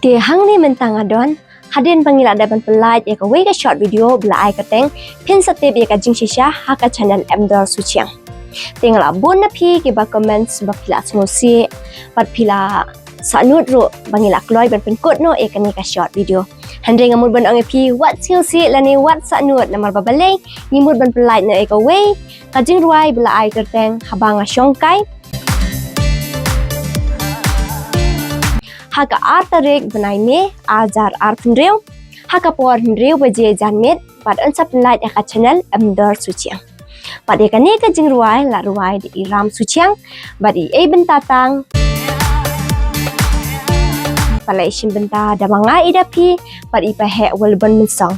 Ti hang ni mentang adon hadin pangila dapat pelaj ya ka wei ka short video bela ai ka teng pin satip ya ka jing shisha ha ka channel mdor suchiang tingala bon na phi ke ba comments ba pila ngosi pat pila sanut ro bangila kloi ban pen kot no e ka ni ka short video hande ngamur ban ang phi wat sil si lani wat sanut namar ba balai ngimur ban pelaj na e ka wei ka jing ruai bela ai ka teng habanga shongkai haka artarik benai me ajar arpendreu haka por hendreu baje janmet pad ansap light aka channel mdor suchiang pad eka ne ka jingruai la ruai di iram suchiang badi e bentatang palai shin benta damanga idapi pad ipa he walban mensong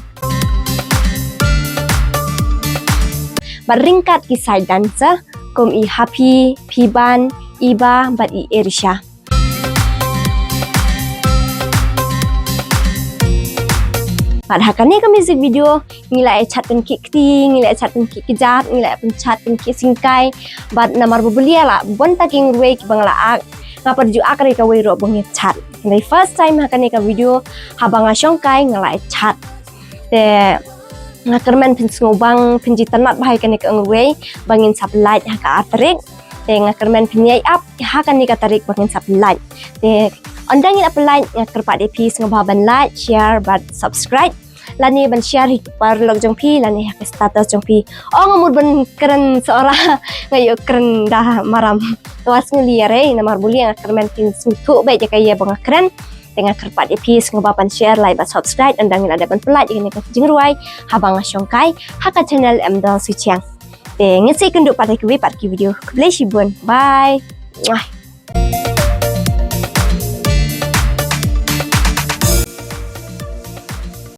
bad ringkat kisai dansa kom I happy piban iba bad I erisha Padahal ni ka music video ngilai chat pen ki kti ngilai chat pen ki kijat ngilai pen chat pen ki singkai bad namar bubulia la bon taking ruai ki bangla ak ngapar ju akre ka wei ro bang chat the first time hakani ka video habanga shongkai ngalai chat te ngakermen pen ngobang pen jitanat bahai kani ka ngwei bangin supply haka atrik te ngakermen pen yai up hakani ka tarik bangin supply te Ondang ila pelai ngakar pak DP ngaba ban like, share, ban subscribe. Lani ban share par log jong pi lani hak status jong pi. Oh ngamur ban keren seorang ngayo keren dah maram. Tuas ngeliare namar buli ngakar men pin sutu baik jaka ia bang keren. Dengan kerpat DP ngaba ban share, like, ban subscribe. Ondang ila ban pelai jika nak jingruai habang asyongkai haka channel mdol suciang. Te ngesi kenduk pada kuwi pat ki video. Kublai shibun. Bye.